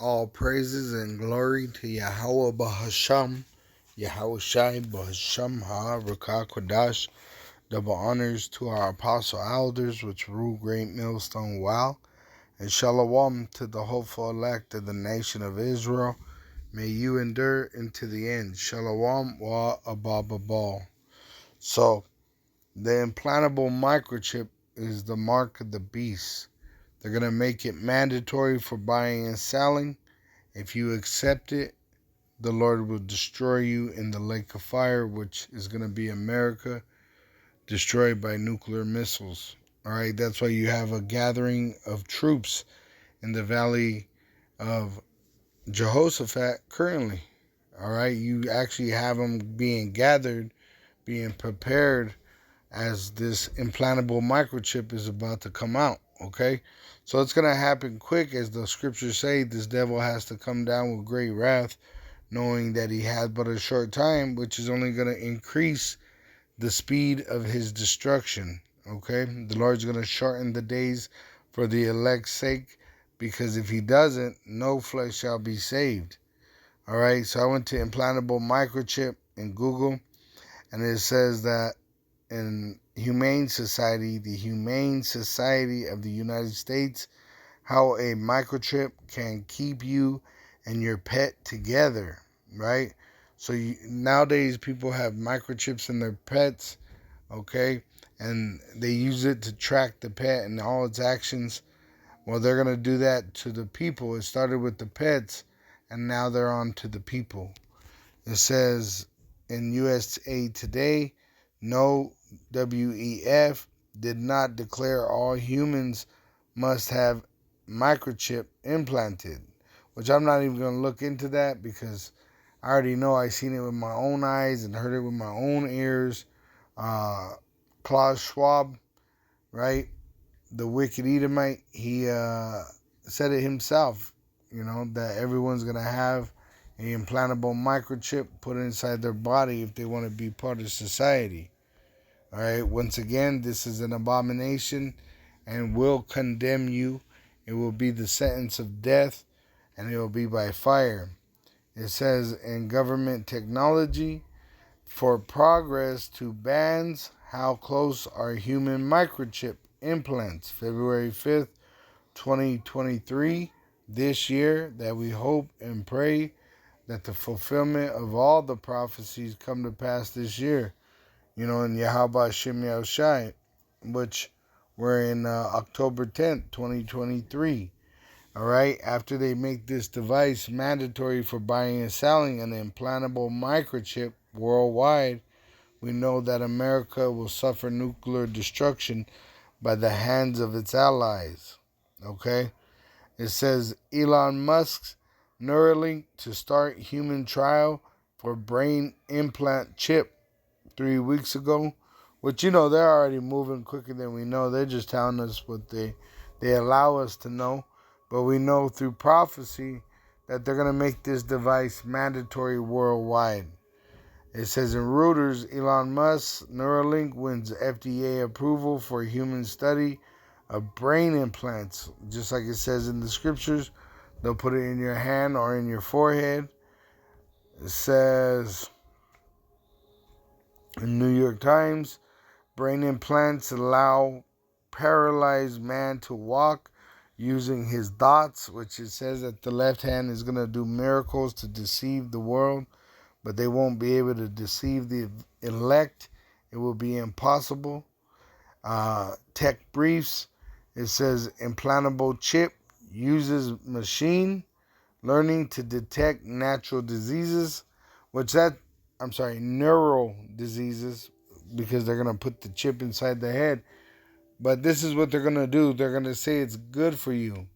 All praises and glory to Yahweh Bahasham, Yahweh Shai Bahasham Ha Rakah Kodash. Double honors to our apostle elders which rule Great Millstone Wow. And shalom to the hopeful elect of the nation of Israel. May you endure into the end. Shalom wa abababal. So, the implantable microchip is the mark of the beast. They're going to make it mandatory for buying and selling. If you accept it, the Lord will destroy you in the lake of fire, which is going to be America, destroyed by nuclear missiles. All right, that's why you have a gathering of troops in the valley of Jehoshaphat currently. All right, you actually have them being gathered, being prepared as this implantable microchip is about to come out. Okay, so it's going to happen quick, as the scriptures say. This devil has to come down with great wrath, knowing that he has but a short time, which is only going to increase the speed of his destruction. Okay, the Lord's going to shorten the days for the elect's sake, because if he doesn't, no flesh shall be saved. All right, so I went to implantable microchip in Google, and it says that in the Humane Society of the United States, how a microchip can keep you and your pet together, right? So nowadays people have microchips in their pets, okay? And they use it to track the pet and all its actions. Well, they're going to do that to the people. It started with the pets, and now they're on to the people. It says in USA Today, no WEF did not declare all humans must have microchip implanted, which I'm not even going to look into that, because I already know. I seen it with my own eyes and heard it with my own ears. Klaus Schwab, right? The wicked Edomite, he said it himself, that everyone's going to have an implantable microchip put inside their body if they want to be part of society. All right, once again, this is an abomination and will condemn you. It will be the sentence of death, and it will be by fire. It says in government technology, for progress to bans, how close are human microchip implants? February 5th, 2023, this year, that we hope and pray that the fulfillment of all the prophecies come to pass this year. In Yahweh Shem Yahushai, which we're in October 10th, 2023. All right, after they make this device mandatory for buying and selling an implantable microchip worldwide, we know that America will suffer nuclear destruction by the hands of its allies. Okay? It says Elon Musk's Neuralink to start human trial for brain implant chip 3 weeks ago. Which, they're already moving quicker than we know. They're just telling us what they allow us to know. But we know through prophecy that they're going to make this device mandatory worldwide. It says in Reuters, Elon Musk's Neuralink wins FDA approval for human study of brain implants. Just like it says in the scriptures, they'll put it in your hand or in your forehead. It says in New York Times, brain implants allow paralyzed man to walk using his dots, which it says that the left hand is going to do miracles to deceive the world, but they won't be able to deceive the elect. It will be impossible. Tech Briefs, it says implantable chip uses machine learning to detect natural diseases, neural diseases, because they're going to put the chip inside the head. But this is what they're going to do. They're going to say it's good for you.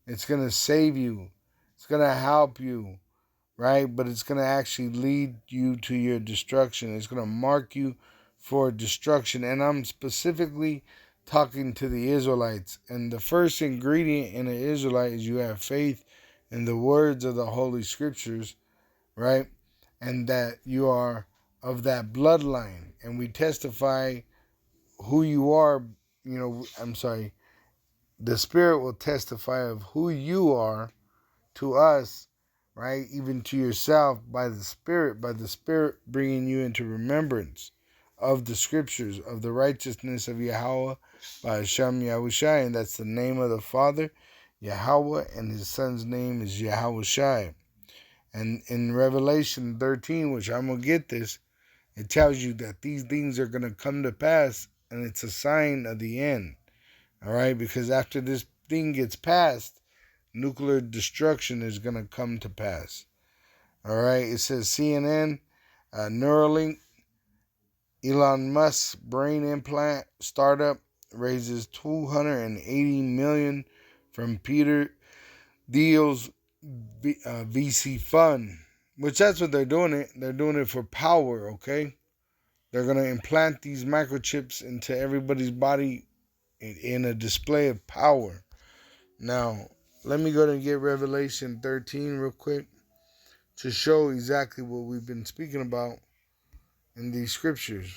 It's going to save you. It's going to help you, right? But it's going to actually lead you to your destruction. It's going to mark you for destruction. And I'm specifically talking to the Israelites. And the first ingredient in an Israelite is you have faith in the words of the Holy Scriptures, right? And that you are of that bloodline. And we testify who you are. The Spirit will testify of who you are to us, right? Even to yourself by the Spirit bringing you into remembrance of the scriptures, of the righteousness of Yahweh by Hashem Yahushai, and that's the name of the Father, Yahweh, and his son's name is Yahushai. And in Revelation 13, which I'm going to get this, it tells you that these things are going to come to pass, and it's a sign of the end. All right, because after this thing gets passed, nuclear destruction is going to come to pass. All right, it says CNN, Neuralink, Elon Musk's brain implant startup raises $280 million from Peter Thiel's VC fund, which that's what they're doing it. They're doing it for power, okay? They're going to implant these microchips into everybody's body in a display of power. Now, let me go and get Revelation 13 real quick to show exactly what we've been speaking about in these scriptures.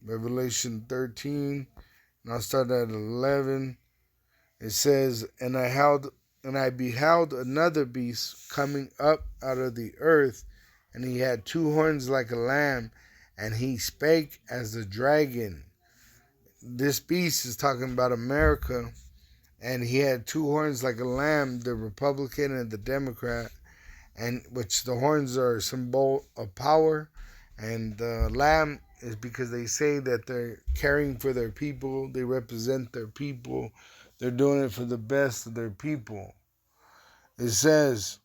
Revelation 13, and I'll start at 11. It says, And I beheld another beast coming up out of the earth, and he had two horns like a lamb, and he spake as a dragon. This beast is talking about America, and he had two horns like a lamb, the Republican and the Democrat, and which the horns are a symbol of power, and the lamb is because they say that they're caring for their people, they represent their people, they're doing it for the best of their people. It says,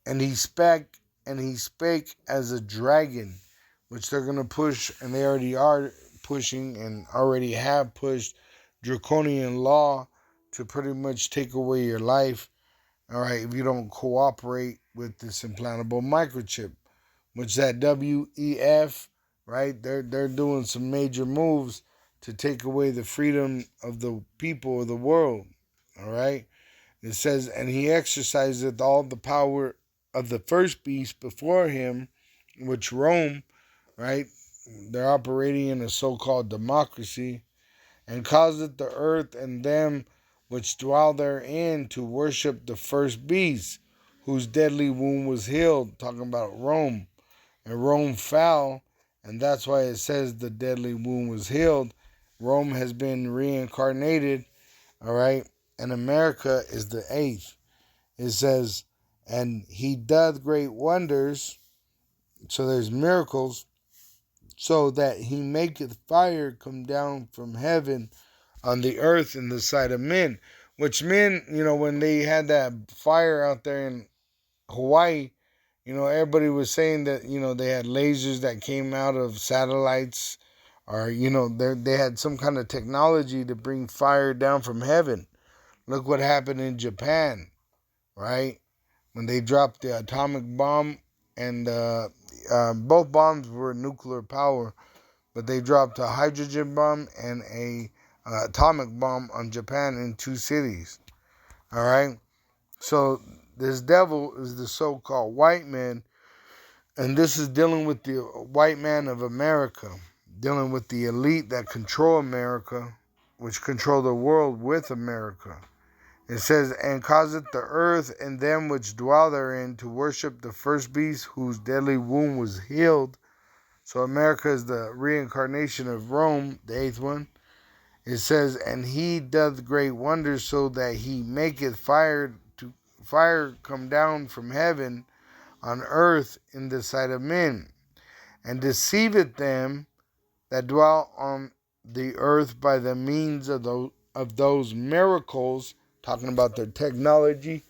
and he spake as a dragon, which they're going to push, and they already are pushing and already have pushed draconian law to pretty much take away your life, all right, if you don't cooperate with this implantable microchip, which that WEF, right, they're doing some major moves to take away the freedom of the people of the world, all right? It says, and he exerciseth all the power of the first beast before him, which Rome, right, they're operating in a so-called democracy, and causeth the earth and them which dwell therein to worship the first beast, whose deadly wound was healed, talking about Rome. And Rome fell, and that's why it says the deadly wound was healed. Rome has been reincarnated, all right, and America is the eighth. It says, and he doth great wonders, so there's miracles, so that he maketh fire come down from heaven on the earth in the sight of men. Which men, when they had that fire out there in Hawaii, everybody was saying that, they had lasers that came out of satellites, or, they had some kind of technology to bring fire down from heaven. Look what happened in Japan, right? When they dropped the atomic bomb, and both bombs were nuclear power, but they dropped a hydrogen bomb and a atomic bomb on Japan in two cities. All right? So this devil is the so-called white man, and this is dealing with the white man of America, dealing with the elite that control America, which control the world with America. It says, and causeth the earth and them which dwell therein to worship the first beast, whose deadly wound was healed. So America is the reincarnation of Rome, the eighth one. It says, and he doth great wonders, so that he maketh fire come down from heaven on earth in the sight of men, and deceiveth them that dwell on the earth by the means of those miracles, talking about their technology.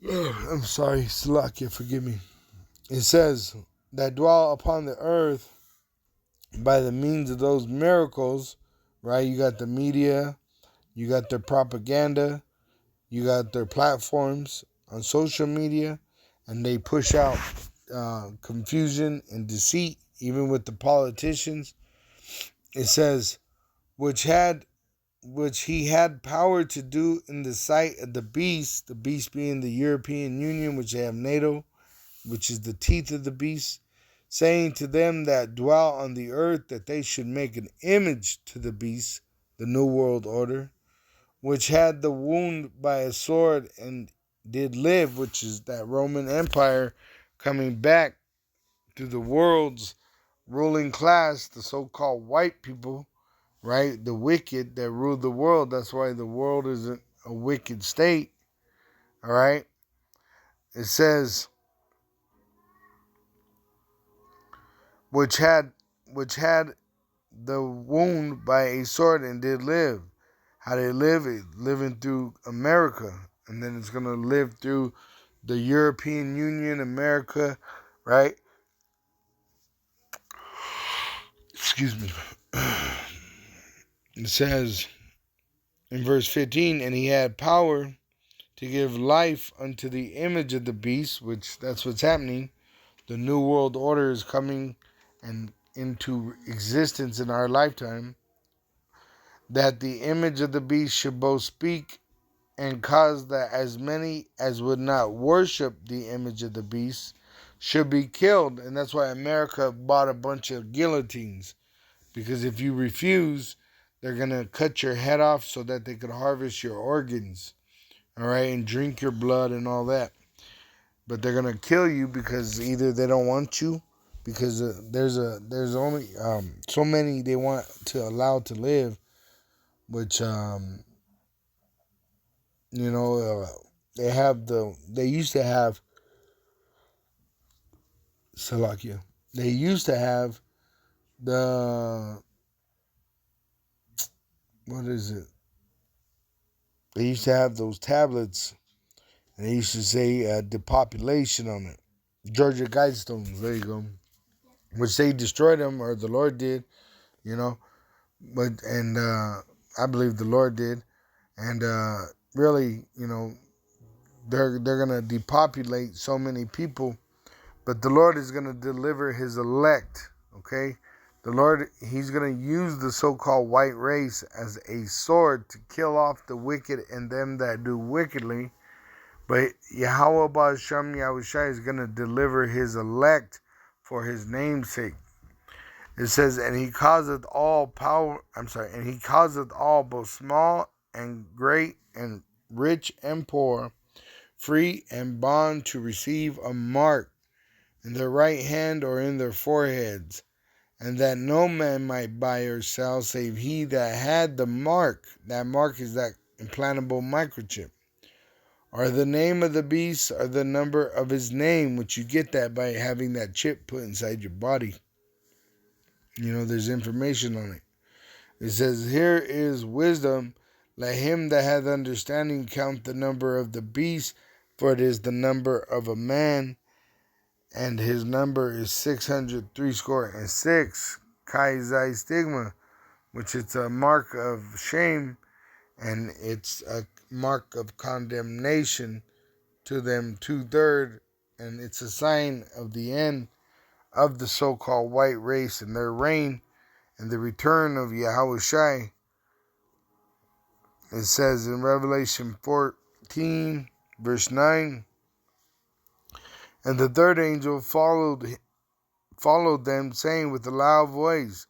I'm sorry, Salakia, forgive me. It says, that dwell upon the earth by the means of those miracles, right? You got the media, you got their propaganda, you got their platforms on social media, and they push out confusion and deceit, even with the politicians. It says, which he had power to do in the sight of the beast being the European Union, which they have NATO, which is the teeth of the beast, saying to them that dwell on the earth that they should make an image to the beast, the New World Order, which had the wound by a sword and did live, which is that Roman Empire coming back to the world's ruling class, the so-called white people, right? The wicked that rule the world. That's why the world is a wicked state, all right? It says, which had the wound by a sword and did live. How they live? It living through America, and then it's gonna live through the European Union, America, right? Excuse me. It says in verse 15, and he had power to give life unto the image of the beast, which that's what's happening. The New World Order is coming and into existence in our lifetime. That the image of the beast should both speak and cause that as many as would not worship the image of the beast should be killed. And that's why America bought a bunch of guillotines. Because if you refuse, they're going to cut your head off so that they could harvest your organs. All right, and drink your blood and all that. But they're going to kill you because either they don't want you, because there's only so many they want to allow to live, which you know, they used to have Salakia. They used to have the, what is it? They used to have those tablets, and they used to say depopulation on it. Georgia Guidestones, there you go. Which they destroyed them, or the Lord did, you know. But, and I believe the Lord did. And really, you know, they're going to depopulate so many people. But the Lord is going to deliver his elect, okay? The Lord, he's going to use the so-called white race as a sword to kill off the wicked and them that do wickedly. But Yahweh Ba'Shem Yahushua is going to deliver his elect for his name's sake. It says, and he causeth all and he causeth all, both small and great and rich and poor, free and bond, to receive a mark in their right hand or in their foreheads, and that no man might buy or sell save he that had the mark. That mark is that implantable microchip, or the name of the beast, or the number of his name, which you get that by having that chip put inside your body. You know, there's information on it. It says, here is wisdom. Let him that hath understanding count the number of the beast, for it is the number of a man, and his number is 666. Kai Zai stigma, which it's a mark of shame, and it's a mark of condemnation to them 2/3, and it's a sign of the end of the so-called white race and their reign and the return of Yahushua. It says in Revelation 14, verse 9, and the third angel followed them, saying with a loud voice,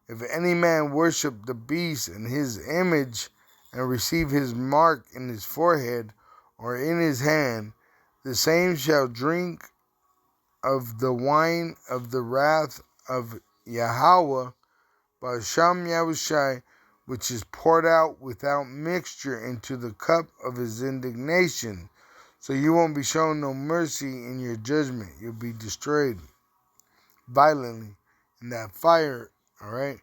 if any man worship the beast and his image, and receive his mark in his forehead or in his hand, the same shall drink of the wine of the wrath of Yahweh, Ba'Shem Yahushai, which is poured out without mixture into the cup of his indignation. So you won't be shown no mercy in your judgment. You'll be destroyed violently in that fire, all right?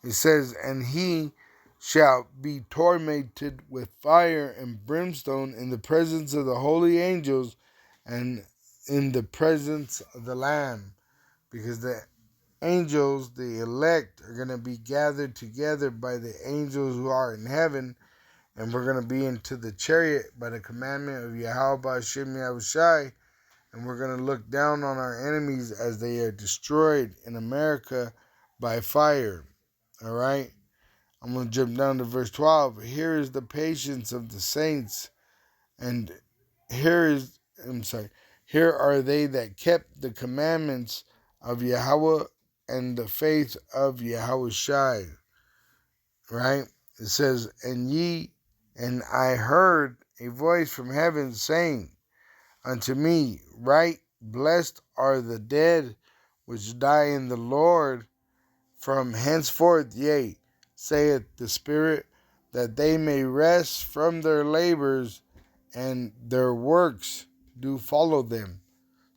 It says, and he shall be tormented with fire and brimstone in the presence of the holy angels and in the presence of the Lamb. Because the angels, the elect, are going to be gathered together by the angels who are in heaven, and we're going to be into the chariot by the commandment of Yahweh Ba'Shem Yahushai, and we're going to look down on our enemies as they are destroyed in America by fire. All right? I'm going to jump down to verse 12. Here is the patience of the saints, and here are they that kept the commandments of Yahweh and the faith of Yahushai. Right? It says, and ye And I heard a voice from heaven saying unto me, Write, blessed are the dead which die in the Lord from henceforth, yea, saith the Spirit, that they may rest from their labors, and their works do follow them.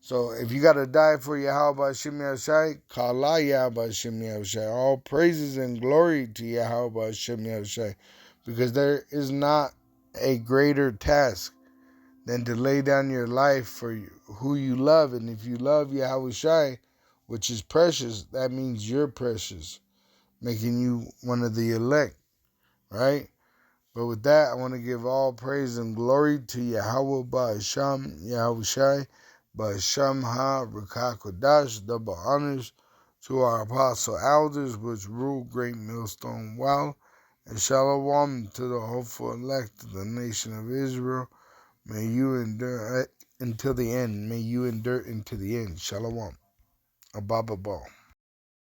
So if you got to die for Yahweh Hashem Yahushai, Kala Yahweh Hashem Yahushai. All praises and glory to Yahweh Hashem Yahushai, because there is not a greater task than to lay down your life for who you love. And if you love Yahushai, which is precious, that means you're precious, making you one of the elect, right? But with that, I want to give all praise and glory to Yahweh Ba'asham, Yahushai, Ba'asham Ha, Rakakodash, double honors to our apostle elders, which rule Great Millstone Wow, and Shalom to the hopeful elect of the nation of Israel. May you endure until the end. May you endure into the end. Shalom. Ababa.